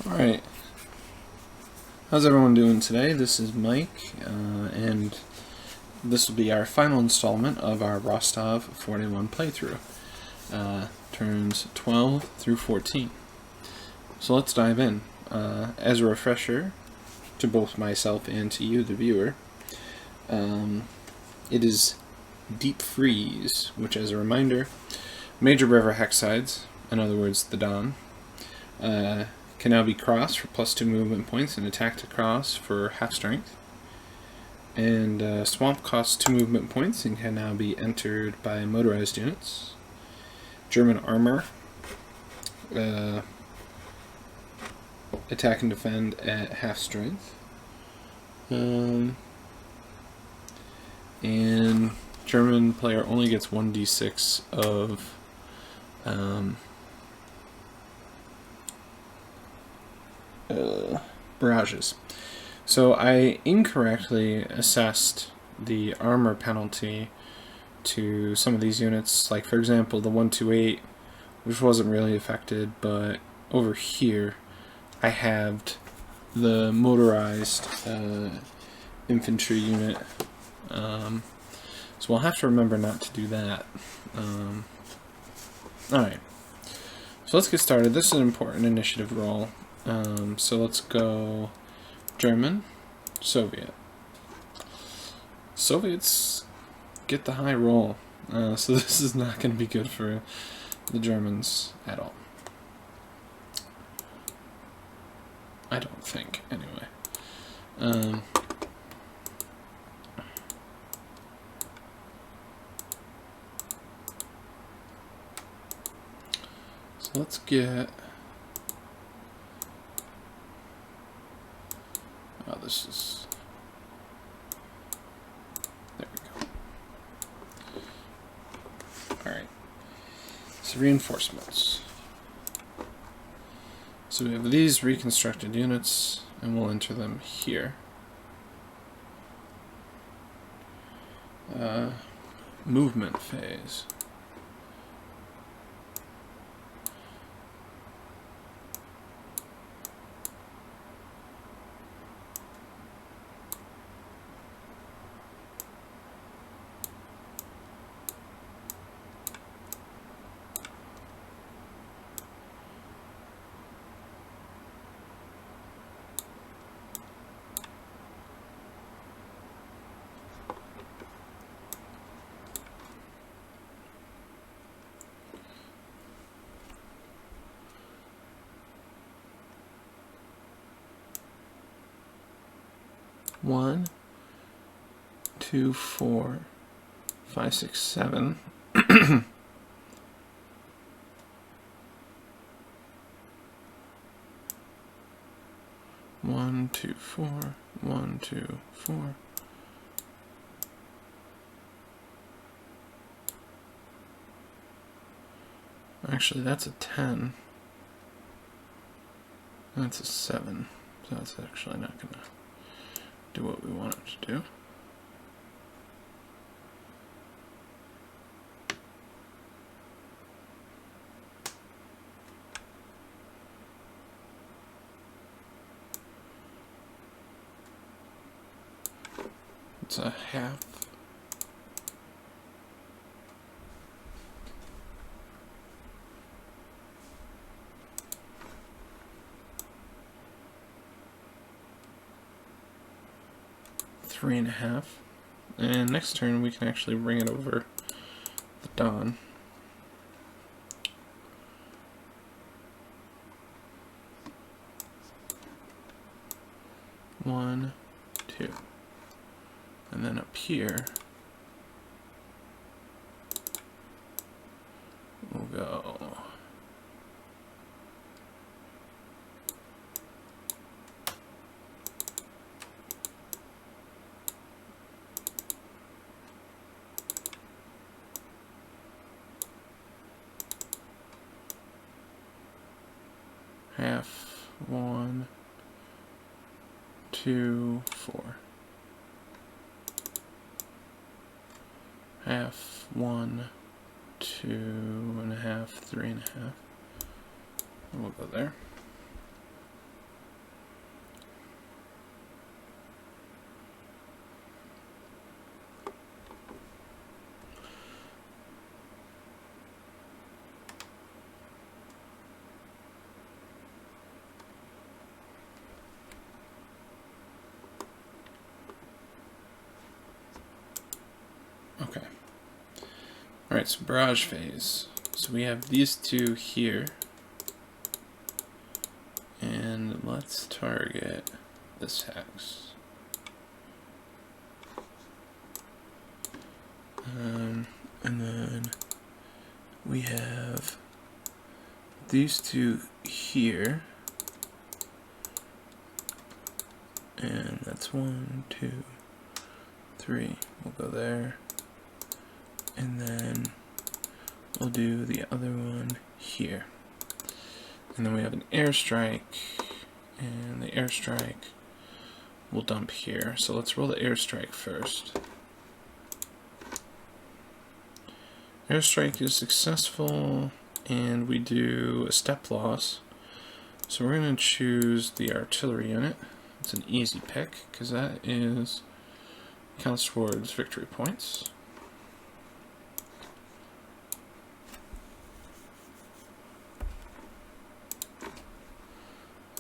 Alright, how's everyone doing today? This is Mike, and this will be our final installment of our Rostov 41 playthrough, turns 12 through 14. So let's dive in. As a refresher to both myself and to you, the viewer, it is Deep Freeze, which, as a reminder, major river hexsides, in other words, the Don, can now be crossed for +2 movement points and attacked across for half strength. And Swamp costs 2 movement points and can now be entered by motorized units. German Armor, attack and defend at half strength. And German player only gets 1d6 of barrages. So I incorrectly assessed the armor penalty to some of these units, like for example the 128, which wasn't really affected, but over here I halved the motorized infantry unit. So we'll have to remember not to do that. Alright, so let's get started. This is an important initiative roll. So let's go German, Soviet. Soviets get the high roll, so this is not going to be good for the Germans at all. I don't think, anyway. So let's get... Oh, this is... There we go. Alright. So reinforcements. So we have these reconstructed units, and we'll enter them here. Movement phase. One, 2, 4, 5, 6, 7. 1, 2, 4, 1, 2, 4. Actually, that's a 10. That's a 7. So that's actually not going to do what we want it to do. It's a half. Three and a half. And next turn we can actually bring it over the Don. One, two. And then up here we'll go half, 1, 2, 4. Half, 1, 2.5, 3.5. We'll go there. Alright, so barrage phase. So we have these two here. And let's target this hex. And then we have these two here. And that's 1, 2, 3. We'll go there. And then we'll do the other one here. And then we have an airstrike. And the airstrike will dump here. So let's roll the airstrike first. Airstrike is successful, and we do a step loss. So we're going to choose the artillery unit. It's an easy pick, because that counts towards victory points.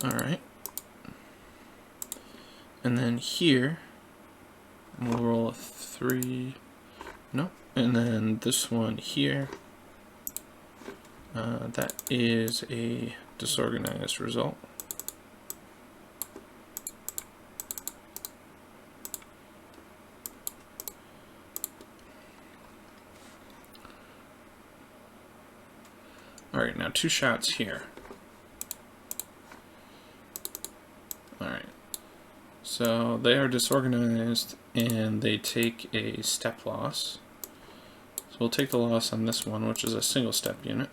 Alright. And then here, we'll roll a 3. No. And then this one here, that is a disorganized result. Alright, now 2 shots here. Alright, so they are disorganized and they take a step loss. So we'll take the loss on this one, which is a single step unit.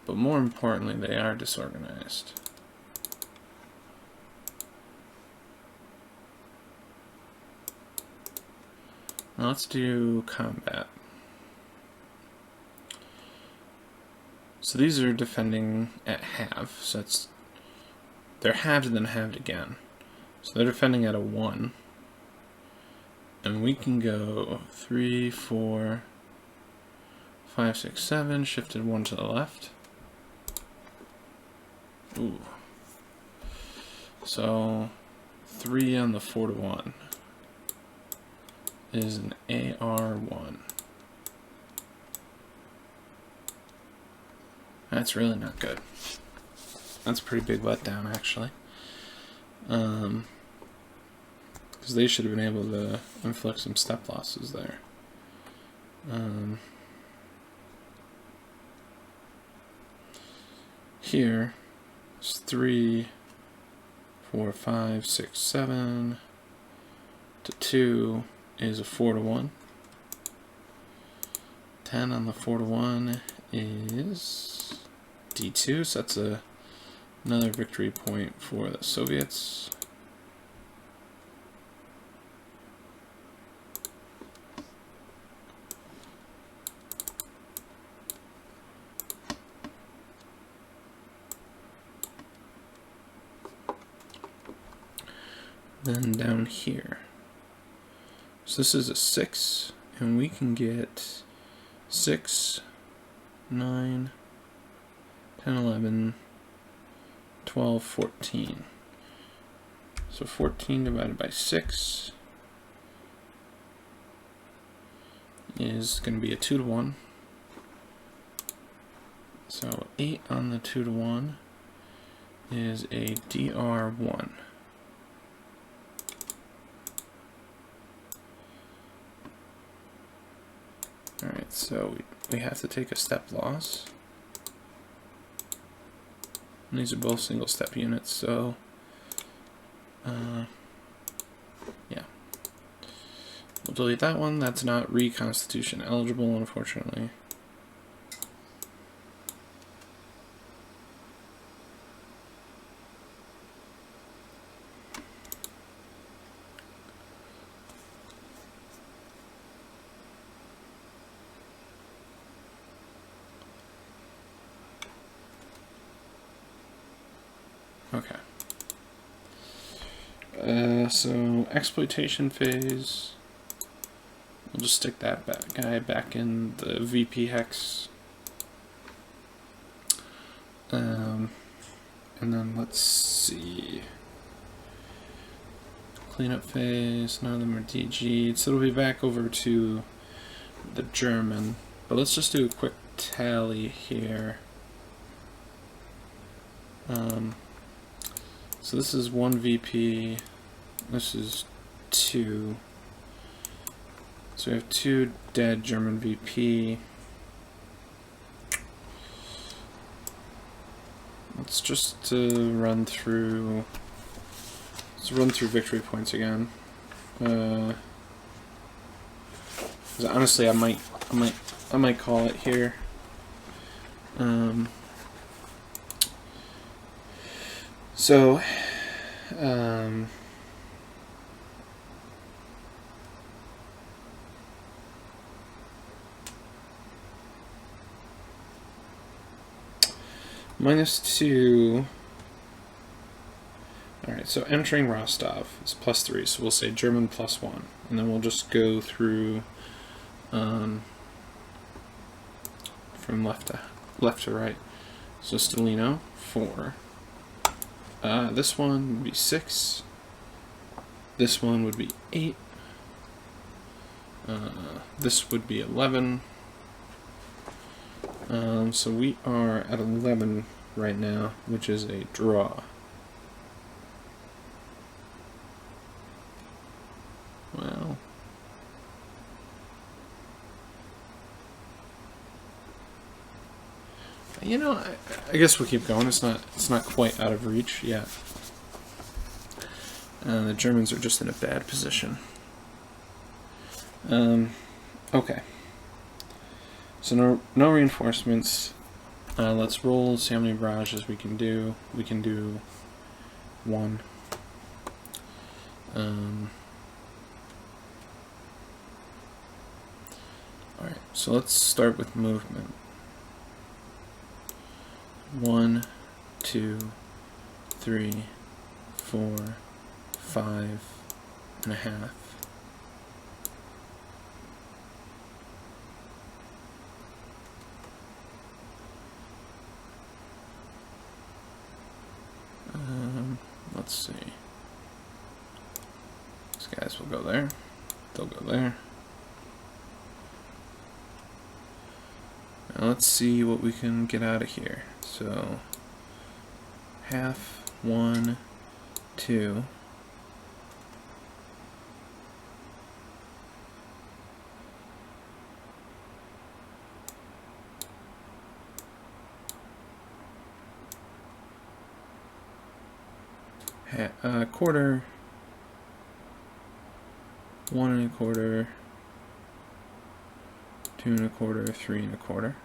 But more importantly, they are disorganized. Now let's do combat. So these are defending at half, so they're halved and then halved again. So they're defending at a 1. And we can go 3, 4, 5, 6, 7, shifted 1 to the left. Ooh. So 3 on the 4 to 1 is an AR1. That's really not good. That's a pretty big letdown, actually. Because they should have been able to inflict some step losses there. Here is 3, 4, 5, 6, 7 to 2 is a 4 to 1. 10 on the 4 to 1 is D2, so that's another victory point for the Soviets. Then down here. So this is a 6, and we can get 6, 9, 10, 11, 12, 14. So 14 divided by 6 is going to be a 2 to 1. So 8 on the 2 to 1 is a DR1. Alright, so we have to take a step loss. And these are both single step units, so yeah. We'll delete that one. That's not reconstitution eligible, unfortunately. Okay. So exploitation phase. We'll just stick that guy back in the VP hex. And then let's see. cleanup phase. None of them are DG'd, so it'll be back over to the German. But let's just do a quick tally here. So this is 1 VP, this is 2. So we have 2 dead German VP. Let's just run through victory points again. 'Cause honestly, I might call it here. So, -2. Alright, so entering Rostov is +3, so we'll say German +1. And then we'll just go through from left to right. So Stelino, 4. This one would be 6. This one would be 8. This would be 11. So we are at 11 right now, which is a draw. Well, you know, I guess we'll keep going. It's not quite out of reach yet. The Germans are just in a bad position. Okay. So no reinforcements. Let's roll, see how many barrages we can do. We can do 1. Alright, so let's start with movement. 1, 2, 3, 4, 5.5. Let's see. These guys will go there. They'll go there. Now let's see what we can get out of here. So, 1/2, 1, 2. Quarter, 1 1/4, 2 1/4, 3 1/4.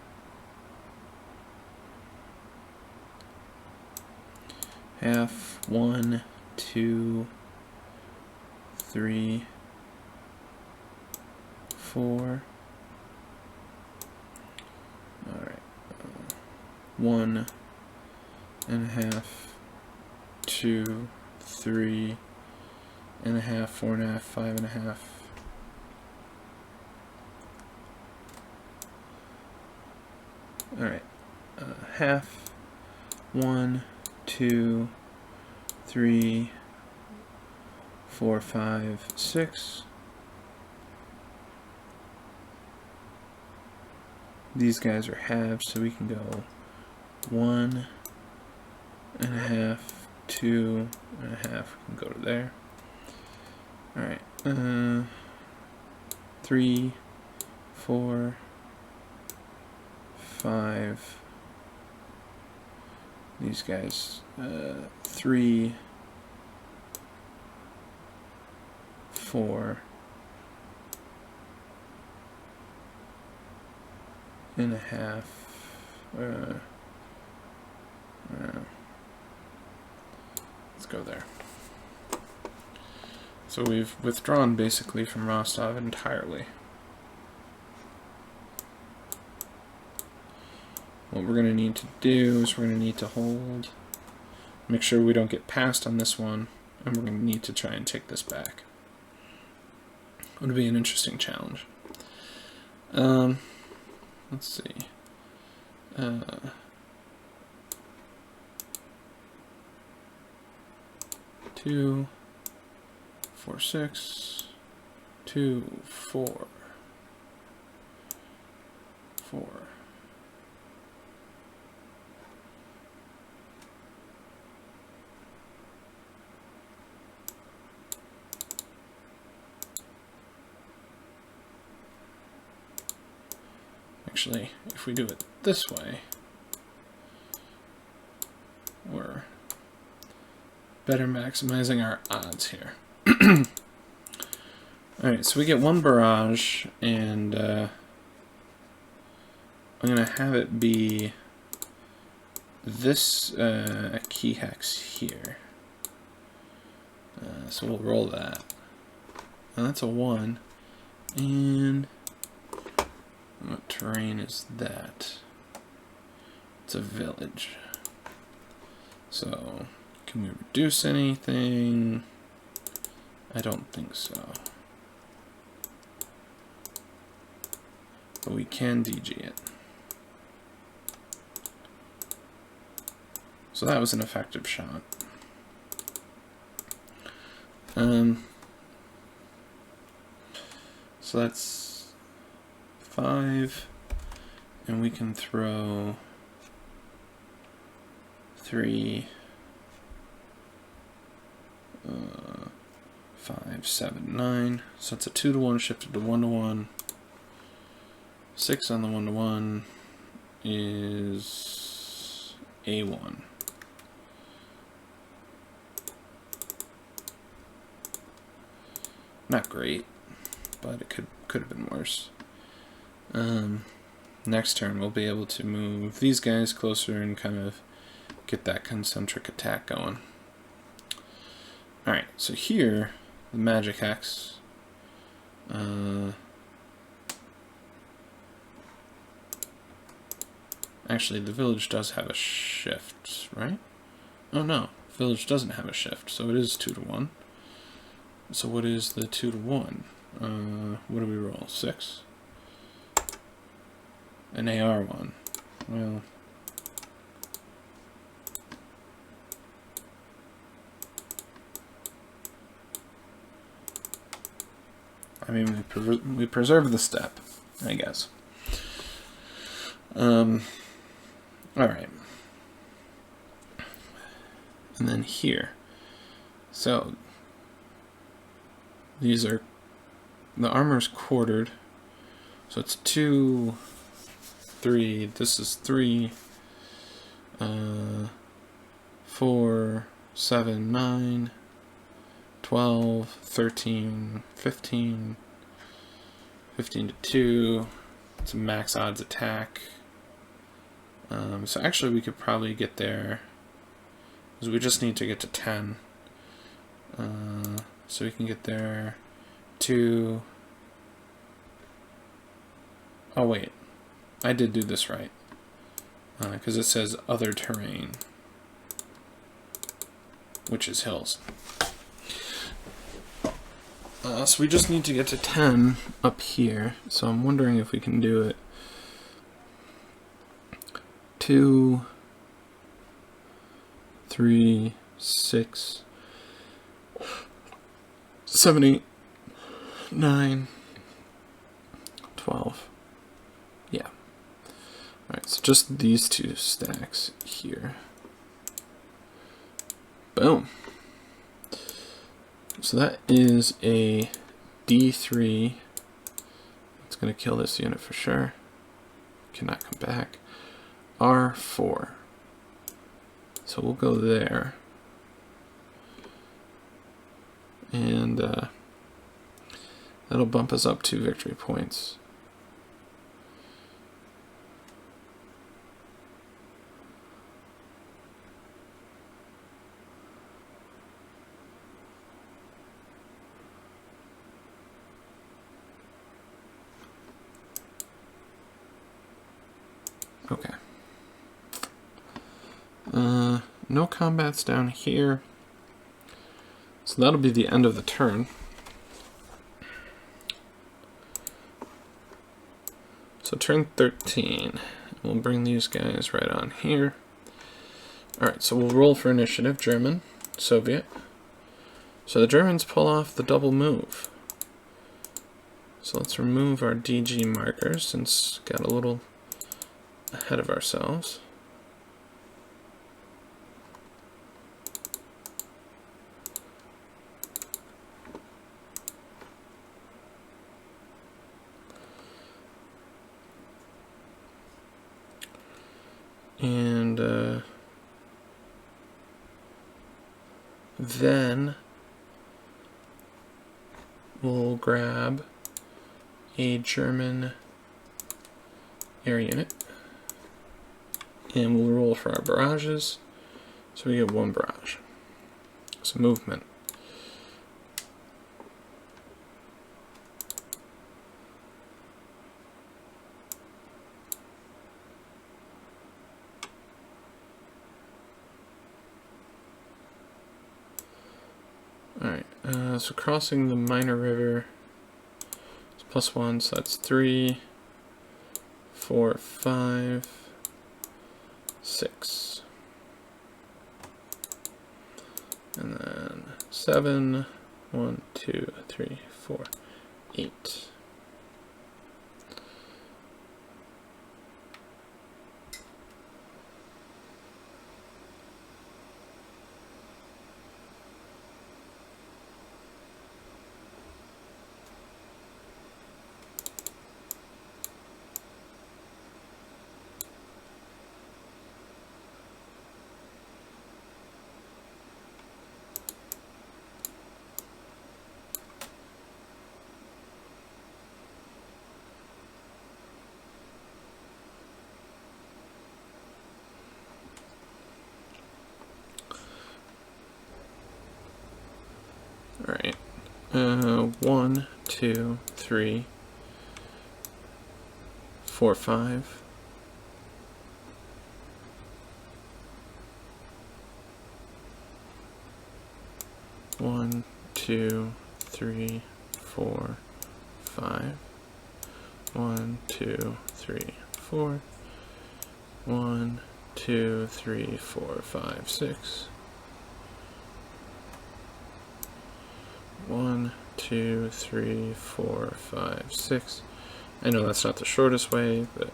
Half, 1, 2, 3, 4. All right, 1 1/2, 2, 3 1/2, 4 1/2, 5 1/2. All right, 1/2, 1, 2, 3, 4, 5, 6. These guys are halves, so we can go 1 1/2, 2 1/2. We can go to there. All right, 3, 4, 5. These guys, 3, 4 1/2. Let's go there. So we've withdrawn basically from Rostov entirely. What we're going to need to do is we're going to need to hold, make sure we don't get passed on this one, and we're going to need to try and take this back. It would be an interesting challenge. Let's see. 2, 4, 6, 2, 4, 4. Actually, if we do it this way, we're better maximizing our odds here. Alright, so we get one barrage, and I'm going to have it be this key hex here. So we'll roll that. And that's a 1. And what terrain is that? It's a village. So, can we reduce anything? I don't think so. But we can DG it. So that was an effective shot. So that's 5, and we can throw 3, 5, 7, 9. So it's a 2-to-1 shifted to 1-to-1. 6 on the 1-to-1 is A1. Not great, but it could have been worse. Next turn we'll be able to move these guys closer and kind of get that concentric attack going. Alright, so here, the magic hex. Actually, the village does have a shift, right? Oh no, village doesn't have a shift, so it is 2-to-1. So what is the 2-to-1? What do we roll? 6? An AR1. Well, I mean, we preserve the step, I guess. All right. And then here. So these are, the armor's quartered. So it's 2, 3, this is 3, 4, 7, 9, 12, 13, 15, 15 to 2. It's a max odds attack. So actually we could probably get there, because we just need to get to 10. So we can get there to... Oh wait, I did do this right, because it says other terrain, which is hills. So we just need to get to 10 up here, so I'm wondering if we can do it. 2, 3, 6, 7, 8, 9, 12. Yeah. Alright, so just these two stacks here. Boom. So that is a D3. It's going to kill this unit for sure. Cannot come back. R4. So we'll go there. And that'll bump us up 2 victory points. Okay. No combats down here. So that'll be the end of the turn. So turn 13. We'll bring these guys right on here. Alright, so we'll roll for initiative. German, Soviet. So the Germans pull off the double move. So let's remove our DG markers since got a little ahead of ourselves. And then we'll grab a German air unit and we'll roll for our barrages. So we get one barrage. So movement. Alright, so crossing the minor river is +1, so that's 3, 4, 5, 6. And then 7, 1, 2, 3, 4, 8. Alright, 1, 2, 3, 4, 5. One, 2, 3, 4, 5. 1, 2, 3, 4. 1, 2, 3, 4, 5, 6. 1, 2, 3, 4, 5, 6. I know that's not the shortest way, but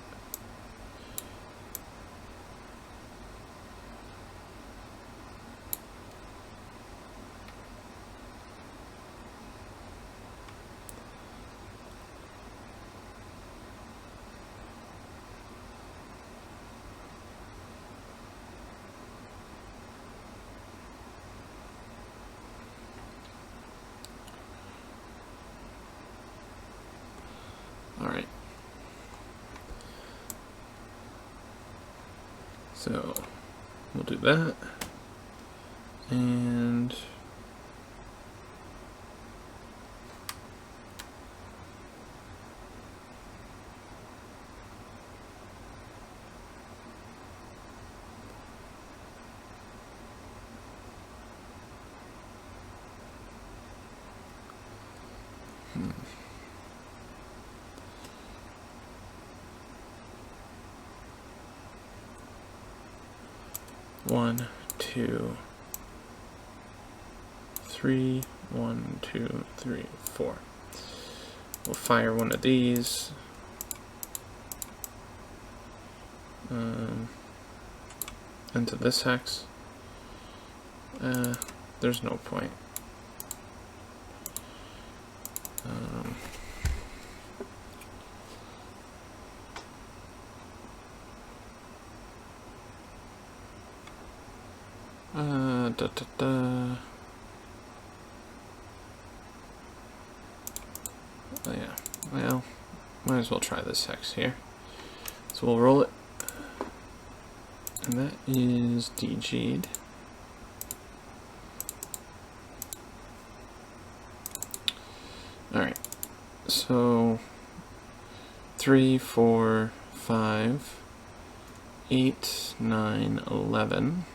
alright. So we'll do that. And one, 2, 3, 1, 2, 3, 4. We'll fire one of these. Into this hex. There's no point. Oh yeah, well, might as well try this hex here. So we'll roll it. And that is DG'd. Alright, so 3, 4, 5, 8, 9, 11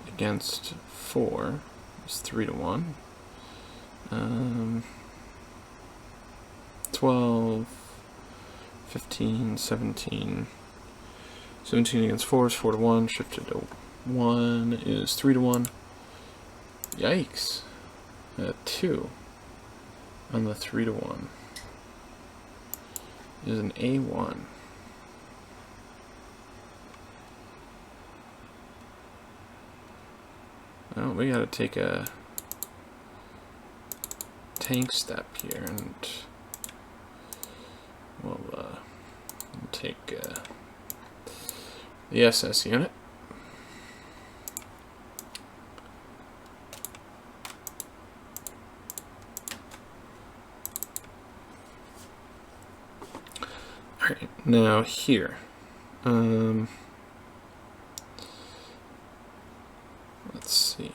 against 4 is 3 to 1. 12, 15, 17. 17 against 4 is 4 to 1. Shifted to 1 is 3 to 1. Yikes. 2 on the 3 to 1 is an A1. Well, we gotta take a tank step here, and we'll take the SS unit. Alright, now here. Let's see.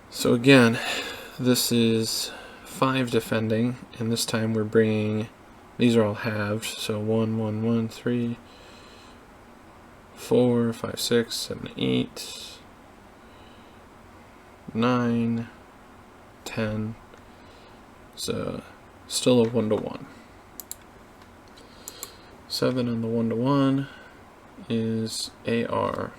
So again, this is 5 defending, and this time we're bringing, these are all halved, so 1, 1, 1, 3, 4, 5, 6, 7, 8, 9, 10, so still a 1 to 1. 7 on the 1 to 1 is AR1.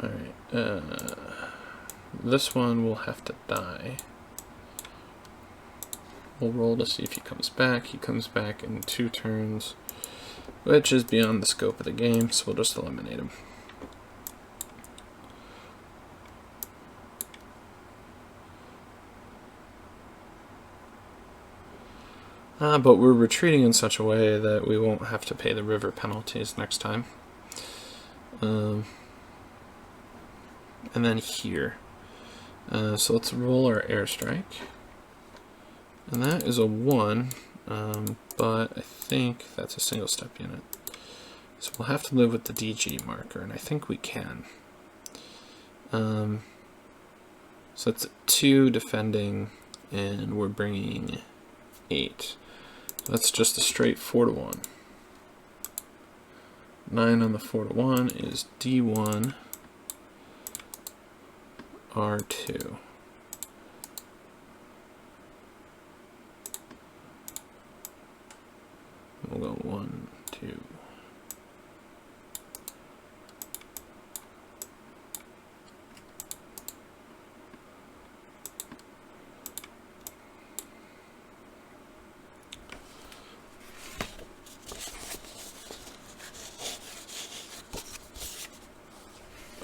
Alright, this one will have to die. We'll roll to see if he comes back. He comes back in 2 turns, which is beyond the scope of the game, so we'll just eliminate him. But we're retreating in such a way that we won't have to pay the river penalties next time. And then here. So let's roll our airstrike. And that is a 1, but I think that's a single step unit. So we'll have to live with the DG marker, and I think we can. So it's 2 defending, and we're bringing 8. So that's just a straight 4 to 1. 9 on the 4 to 1 is D1, R2. We'll go 1, 2.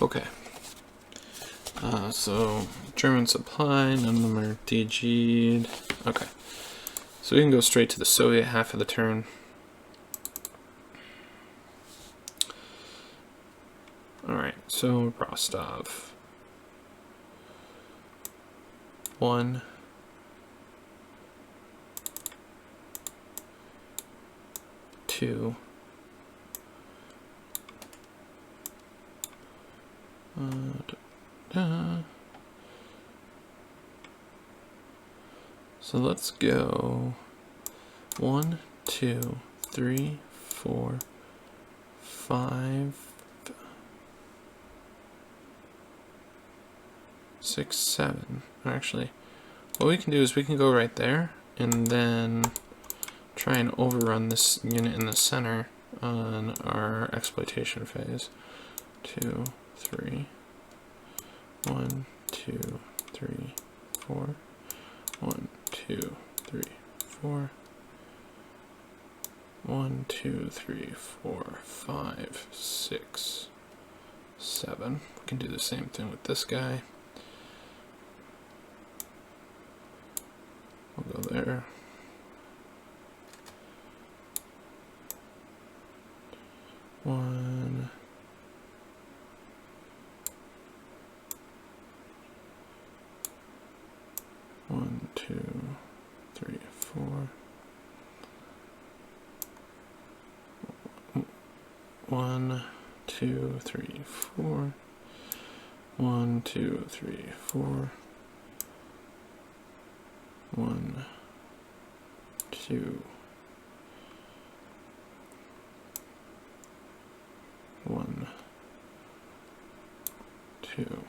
Okay. So German supply, none of them are DG'd. Okay. So we can go straight to the Soviet half of the turn. Alright, so Rostov. 1. 2. So let's go 1, 2, 3, 4, 5, 6, 7. Actually, what we can do is we can go right there and then try and overrun this unit in the center on our exploitation phase. 2, 3, 1, 2, 3, 4, 1, 2, 3, 4, 1, 2, 3, 4, 5, 6, 7. We can do the same thing with this guy. We'll go there. One. One, 2, 3, 4. 1, 2, 3, 4. 1, 2, 3, 4. 1, 2. 1, 2.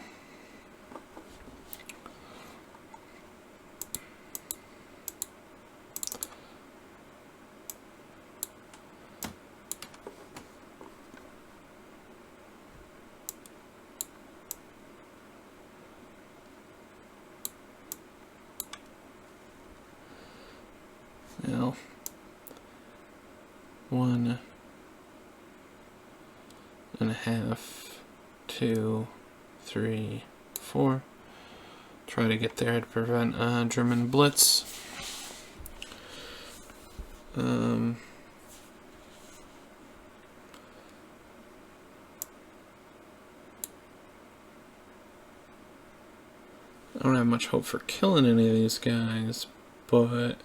and a half, 2, 3, 4. Try to get there to prevent a German blitz. I don't have much hope for killing any of these guys, but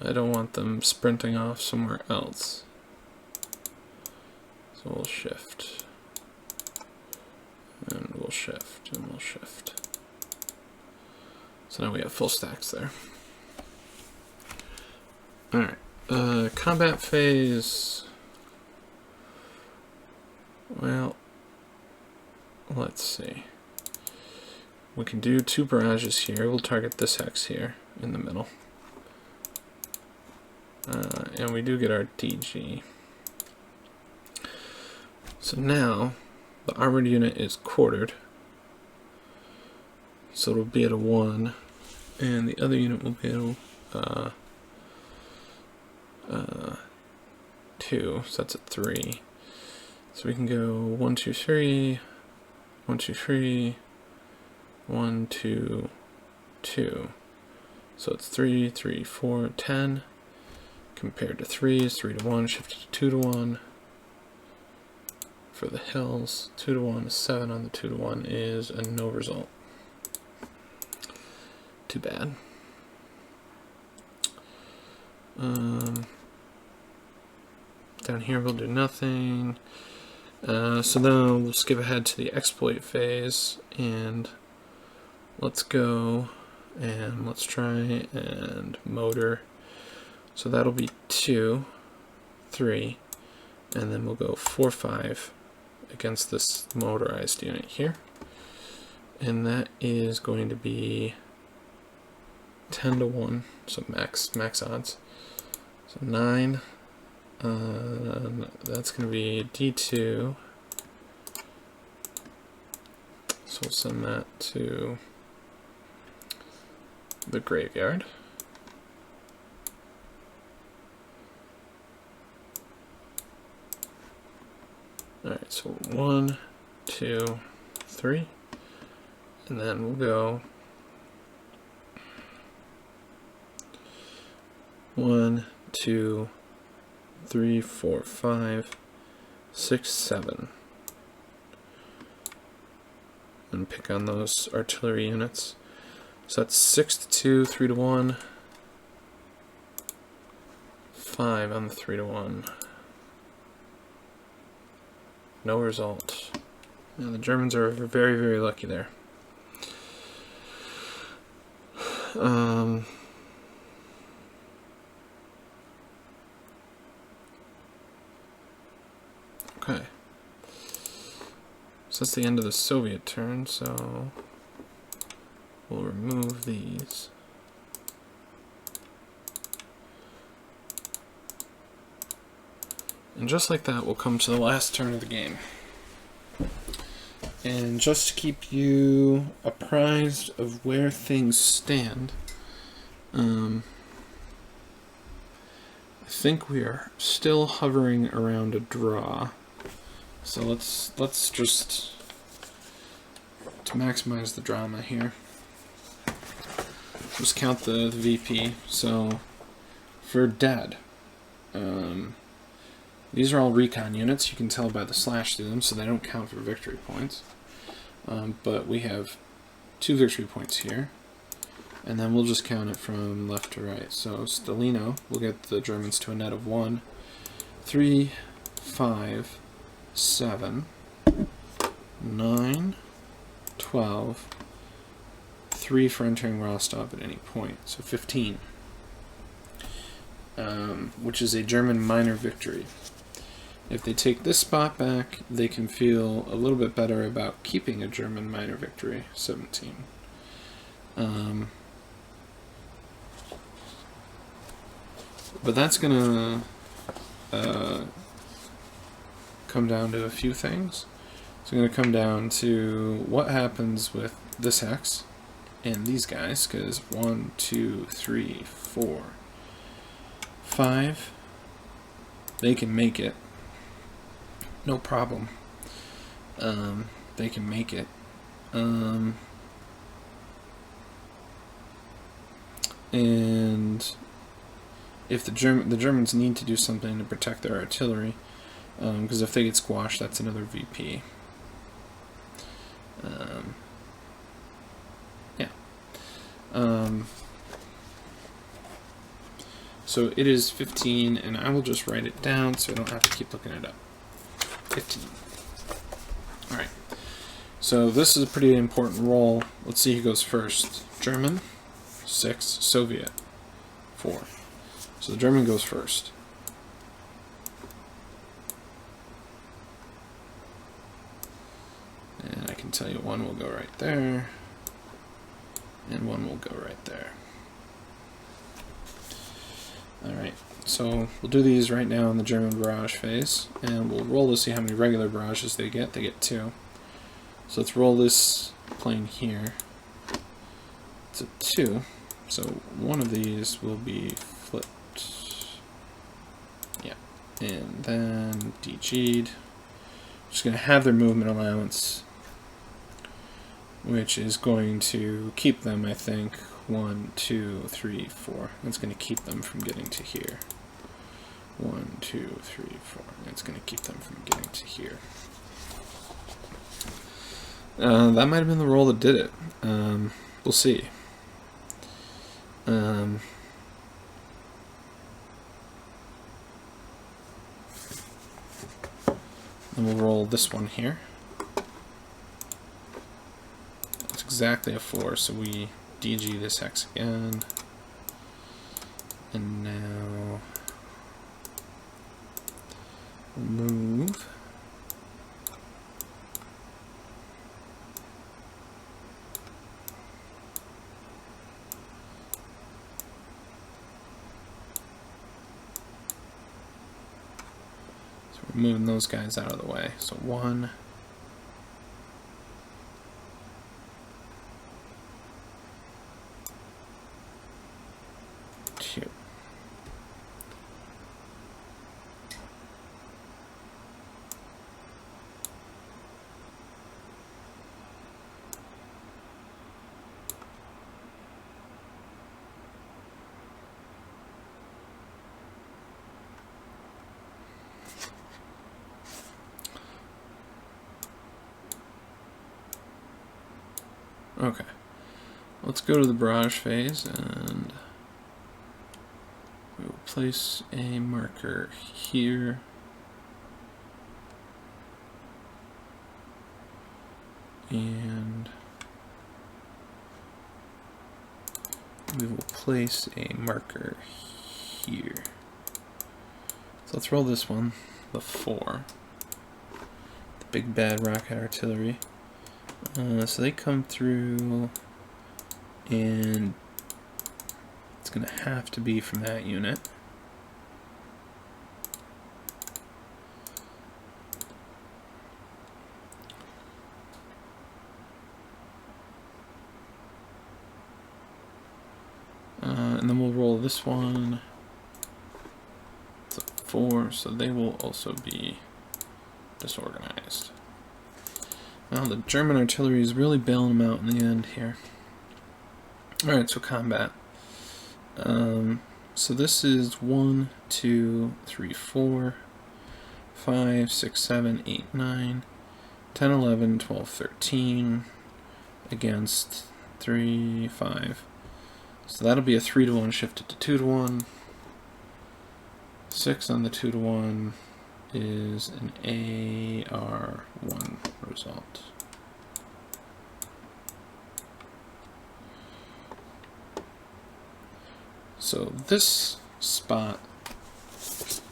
I don't want them sprinting off somewhere else. So we'll shift. And we'll shift, and we'll shift. So now we have full stacks there. Alright, combat phase. Well, let's see. We can do 2 barrages here. We'll target this hex here in the middle. And we do get our DG. So now, the armored unit is quartered. So it'll be at a 1. And the other unit will be at a 2. So that's a 3. So we can go 1, 2, 3, 1, 2, 3, 1, 2, 2. So it's 3, 3, 4, 10. Compared to 3 is 3 to 1, shifted to 2 to 1. For the hills, 2 to 1 is 7 on the 2 to 1 is a no result. Too bad. Down here we'll do nothing. So now we'll skip ahead to the exploit phase, and let's go and let's try and motor. So that'll be 2, 3, and then we'll go 4, 5 against this motorized unit here. And that is going to be 10 to 1, so max odds. So 9, that's going to be D2. So we'll send that to the graveyard. Alright, so 1, 2, 3, and then we'll go 1, 2, 3, 4, 5, 6, 7, and pick on those artillery units. So that's 6 to 2, 3 to 1, 5 on the 3 to 1. No result. Now the Germans are very, very lucky there. Okay. So that's the end of the Soviet turn, so we'll remove these. And just like that, we'll come to the last turn of the game. And just to keep you apprised of where things stand, I think we are still hovering around a draw. So let's just, to maximize the drama here, just count the VP. So for dead, these are all recon units. You can tell by the slash through them, so they don't count for victory points. But we have 2 victory points here, and then we'll just count it from left to right. So Stalino will get the Germans to a net of 1, 3, 5, 7, 9, 12, 3 for entering Rostov at any point, so 15, which is a German minor victory. If they take this spot back, they can feel a little bit better about keeping a German minor victory, 17. But that's going to come down to a few things. It's going to come down to what happens with this hex and these guys, because 1, 2, 3, 4, 5, they can make it. no problem. They can make it. And if the Germans need to do something to protect their artillery, because if they get squashed, that's another VP. Yeah. So it is 15, and I will just write it down so I don't have to keep looking it up. 15. Alright. So this is a pretty important roll. Let's see who goes first. German, 6. Soviet, 4. So the German goes first. And I can tell you one will go right there, and one will go right there. Alright, so we'll do these right now in the German barrage phase, and we'll roll to see how many regular barrages they get. They get 2. So let's roll this plane here. It's a 2, so one of these will be flipped. Yeah, and then DG'd. Just going to have their movement allowance, which is going to keep them, I think, 1, 2, 3, 4. That's going to keep them from getting to here. 1, 2, 3, 4. That's going to keep them from getting to here. That might have been the roll that did it. We'll see. Then we'll roll this one here. It's exactly a 4, so we DG this hex again. And now we'll move. So we're moving those guys out of the way. So 1, 2. Okay, let's go to the barrage phase, and we will place a marker here. And we will place a marker here. So let's roll this one, the 4. The big bad rocket artillery. So they come through, and it's going to have to be from that unit. And then we'll roll this one. It's a 4, so they will also be disorganized. Now the German artillery is really bailing them out in the end here. Alright, so combat. So this is 1, 2, 3, 4, 5, 6, 7, 8, 9, 10, 11, 12, 13 against 3, 5. So that'll be a 3-to-1 shifted to 2-to-1. 6 on the 2-to-1 is an AR1 result. So this spot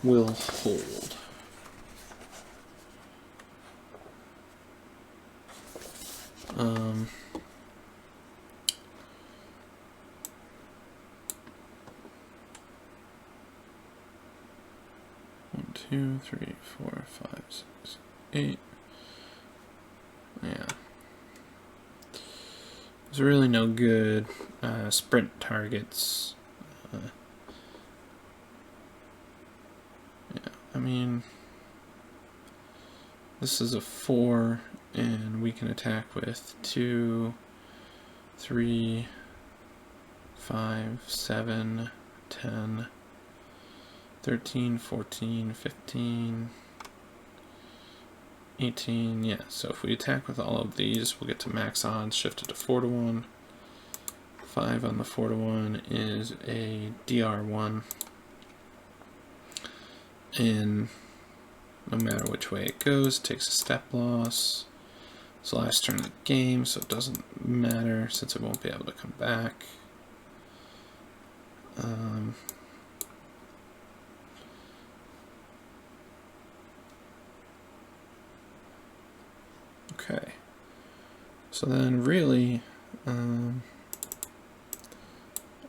will hold. One, 2, 3, 4, 5, 6, 8. Yeah. There's really no good sprint targets. Yeah, I mean, this is a 4, and we can attack with 2, 3, 5, 7, 10, 13, 14, 15, 18, yeah, so if we attack with all of these, we'll get to max odds, shifted to 4 to 1. 5 on the 4 to 1 is a DR1, and no matter which way it goes, it takes a step loss. It's the last turn of the game, so it doesn't matter since it won't be able to come back. Okay, so then really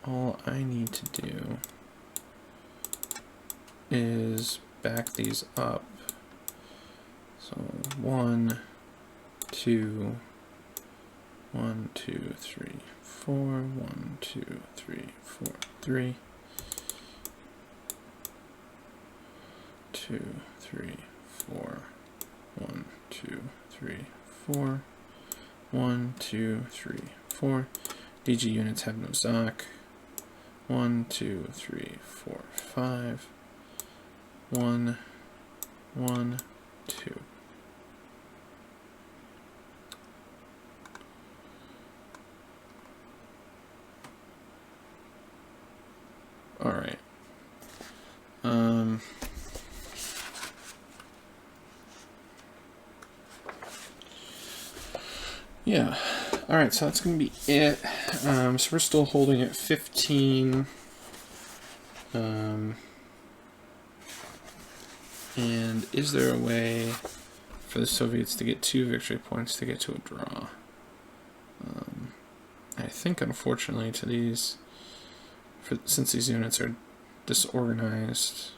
all I need to do is back these up. So 1, 2, 1, 2, 3, 4, 1, 2, 3, 4, 3, 2, 3, 4, 1, 2, 3, 4, 1, 2, 3, 4. DG units have no Zoc. 1, 2, 3, 4, 5. 1, 1, 2. All right. Yeah. All right. So that's gonna be it. So we're still holding at 15. And is there a way for the Soviets to get 2 victory points to get to a draw? I think, unfortunately, to these, since these units are disorganized.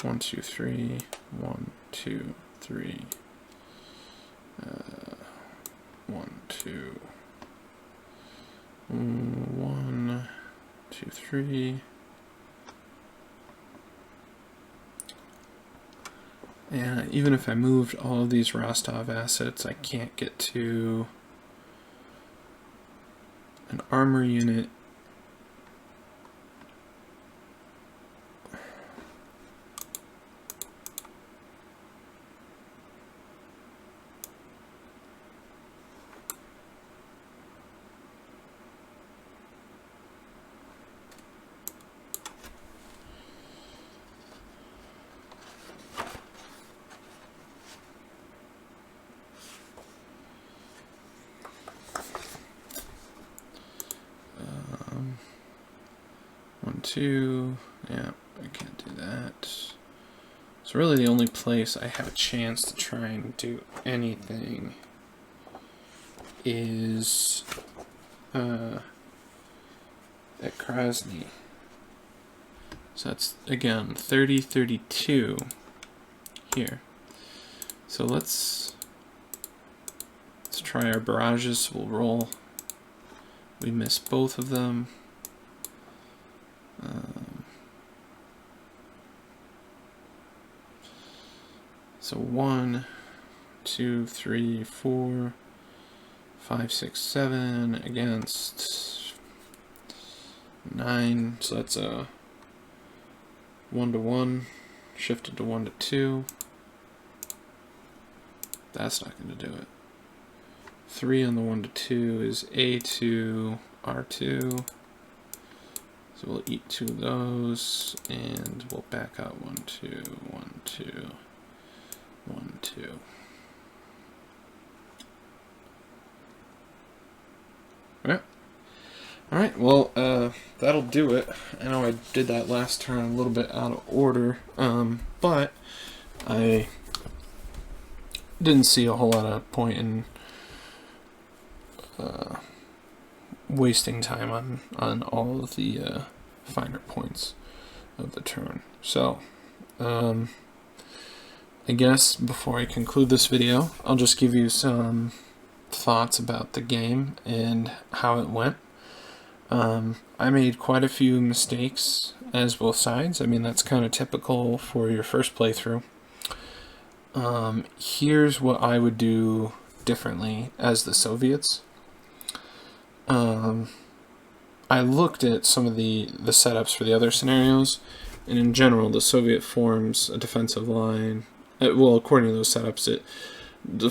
1, 2, 3. 1, 2, 3. 1, 2. 1, 2, 3. And even if I moved all of these Rostov assets, I can't get to an armor unit. Yeah, I can't do that. So really the only place I have a chance to try and do anything is at Krasny. So that's, again, 30, 32 here. So let's try our barrages. We'll roll. We miss both of them. So 1, 2, 3, 4, 5, 6, 7 against 9. So that's a 1 to 1, shifted to 1 to 2. That's not going to do it. 3 on the 1 to 2 is A2, R2. So we'll eat 2 of those, and we'll back out 1, 2, 1, 2, 1, 2. Alright, well, that'll do it. I know I did that last turn a little bit out of order, but I didn't see a whole lot of point in wasting time on all of the finer points of the turn. So, I guess before I conclude this video, I'll just give you some thoughts about the game and how it went. I made quite a few mistakes as both sides. I mean, that's kind of typical for your first playthrough. Here's what I would do differently as the Soviets. I looked at some of the setups for the other scenarios, and in general, the Soviet forms a defensive line. Well, according to those setups, it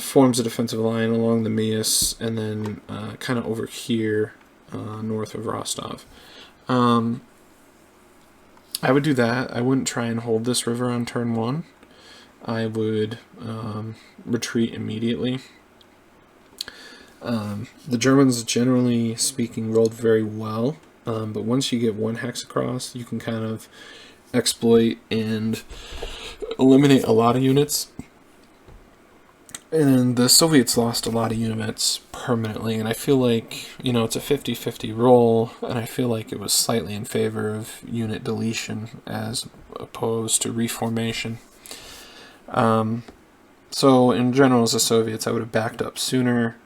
forms a defensive line along the Mias, and then kind of over here, north of Rostov. I would do that. I wouldn't try and hold this river on turn 1. I would retreat immediately. The Germans, generally speaking, rolled very well, but once you get 1 hex across, you can kind of exploit and eliminate a lot of units. And the Soviets lost a lot of units permanently, and I feel like, it's a 50-50 roll, and I feel like it was slightly in favor of unit deletion as opposed to reformation. So in general, as the Soviets, I would have backed up sooner,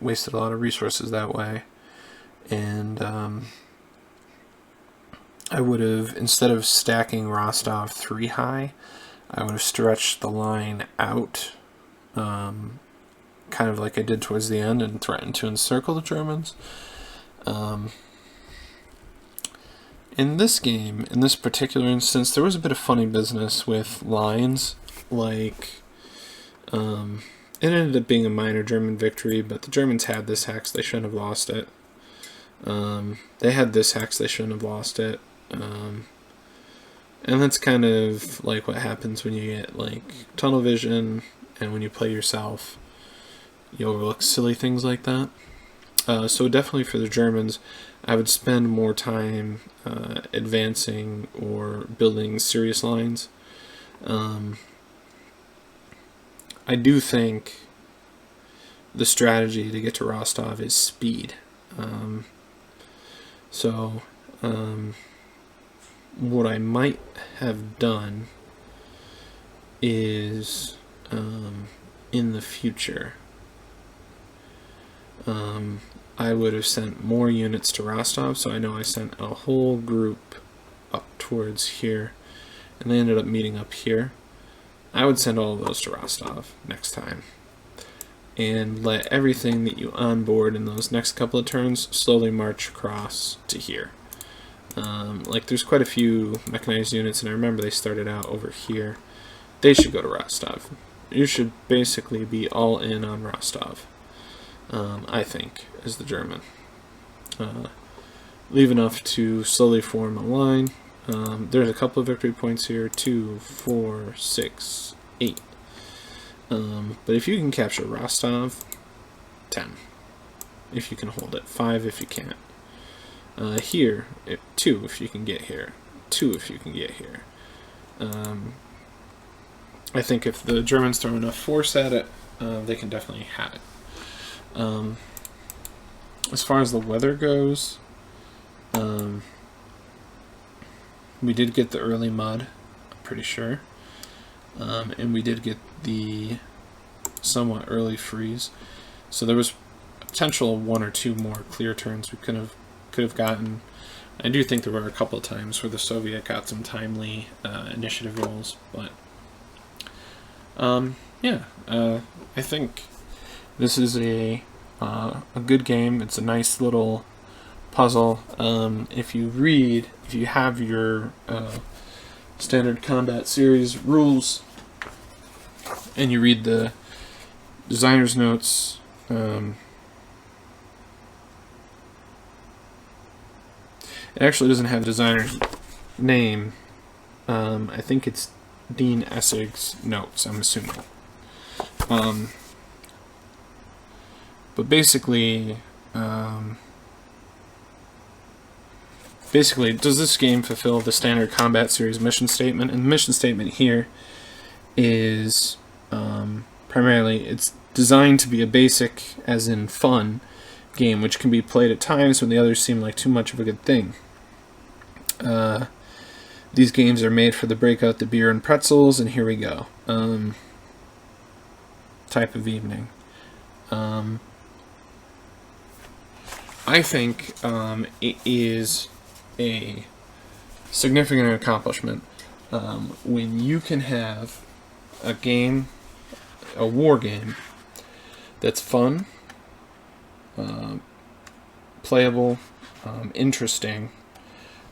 wasted a lot of resources that way, and I would have, instead of stacking Rostov 3 high, I would have stretched the line out, kind of like I did towards the end, and threatened to encircle the Germans. In this game, in this particular instance, there was a bit of funny business with lines, like, it ended up being a minor German victory, but the Germans had this hex, they shouldn't have lost it. They had this hex, they shouldn't have lost it. And that's kind of like what happens when you get like tunnel vision, and when you play yourself, you overlook silly things like that. So definitely for the Germans, I would spend more time advancing or building serious lines. I do think the strategy to get to Rostov is speed. What I might have done is, in the future, I would have sent more units to Rostov. So I know I sent a whole group up towards here, and they ended up meeting up here. I would send all of those to Rostov next time, and let everything that you onboard in those next couple of turns slowly march across to here. Like there's quite a few mechanized units, and I remember they started out over here. They should go to Rostov. You should basically be all in on Rostov, I think, as the German. Leave enough to slowly form a line. There's a couple of victory points here, 2, 4, 6, 8. But if you can capture Rostov, 10. If you can hold it, 5 if you can't. Here, 2 if you can get here, 2 if you can get here. I think if the Germans throw enough force at it, they can definitely have it. As far as the weather goes, we did get the early mud, I'm pretty sure. And we did get the somewhat early freeze. So there was potential 1 or 2 more clear turns we could have gotten. I do think there were a couple of times where the Soviet got some timely initiative rolls, but I think this is a good game. It's a nice little puzzle. If you have your standard combat series rules and you read the designer's notes, it actually doesn't have a designer's name. I think it's Dean Essig's notes, I'm assuming. But basically, does this game fulfill the standard combat series mission statement? And the mission statement here is primarily, it's designed to be a basic, as in fun, game which can be played at times when the others seem like too much of a good thing. These games are made for the breakout the beer and pretzels, and here we go. Type of evening. I think it is a significant accomplishment when you can have a game, a war game, that's fun, playable, interesting.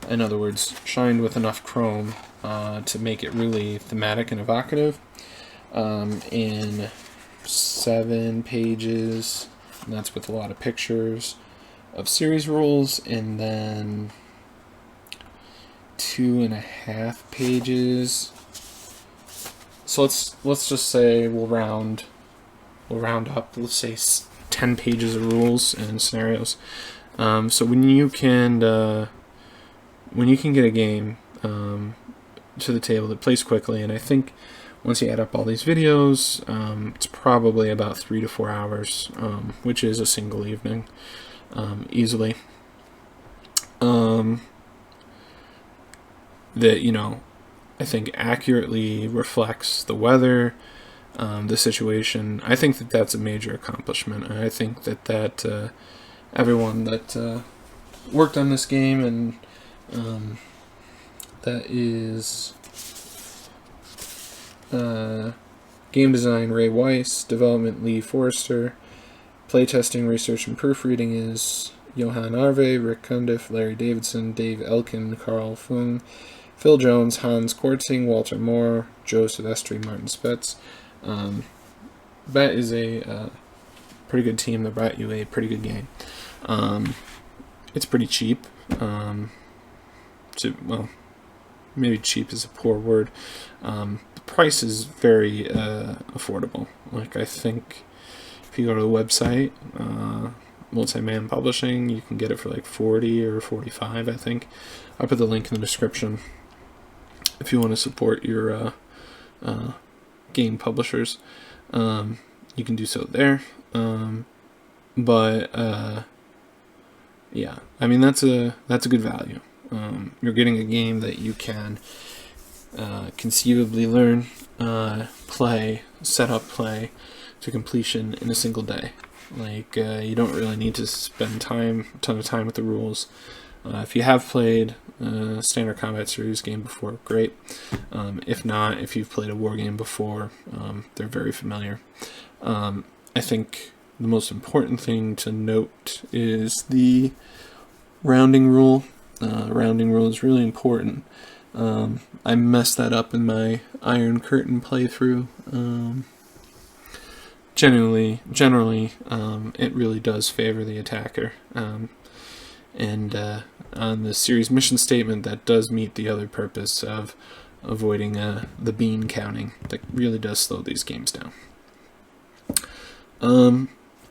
In other words, shined with enough chrome to make it really thematic and evocative. In 7 pages, and that's with a lot of pictures of series rules, and then 2.5 pages. So let's just say we'll round up. Let's say 10 pages of rules and scenarios. So when you can get a game to the table that plays quickly, and I think once you add up all these videos, it's probably about 3 to 4 hours, which is a single evening, easily. That, you know, I think accurately reflects the weather, the situation. I think that that's a major accomplishment. And I think that everyone that worked on this game, and that is game design Ray Weiss, development Lee Forrester, playtesting, research, and proofreading is Johan Arve, Rick Cundiff, Larry Davidson, Dave Elkin, Carl Fung, Phil Jones, Hans Kortzing, Walter Moore, Joe Silvestri, Martin Spetz. That is a pretty good team that brought you a pretty good game. It's pretty cheap. Well, maybe cheap is a poor word. The price is very affordable. Like, I think if you go to the website, Multi-Man Publishing, you can get it for like $40 or $45, I think. I'll put the link in the description if you want to support your game publishers. You can do so there. Yeah, I mean, that's a good value. You're getting a game that you can conceivably learn, play, set up, play to completion in a single day. Like, you don't really need to spend a ton of time with the rules. If you have played a Standard Combat Series game before, great. If not, if you've played a war game before, they're very familiar. I think the most important thing to note is the rounding rule. Rounding rule is really important. I messed that up in my Iron Curtain playthrough. Generally, it really does favor the attacker. And on the series mission statement, that does meet the other purpose of avoiding the bean counting. That really does slow these games down.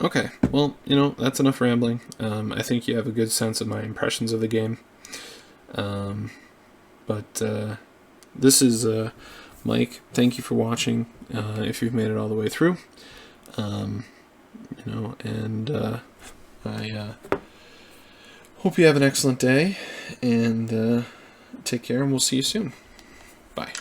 Okay, well, you know, that's enough rambling. I think you have a good sense of my impressions of the game. This is Mike. Thank you for watching, if you've made it all the way through. You know, and I hope you have an excellent day, and take care, and we'll see you soon. Bye.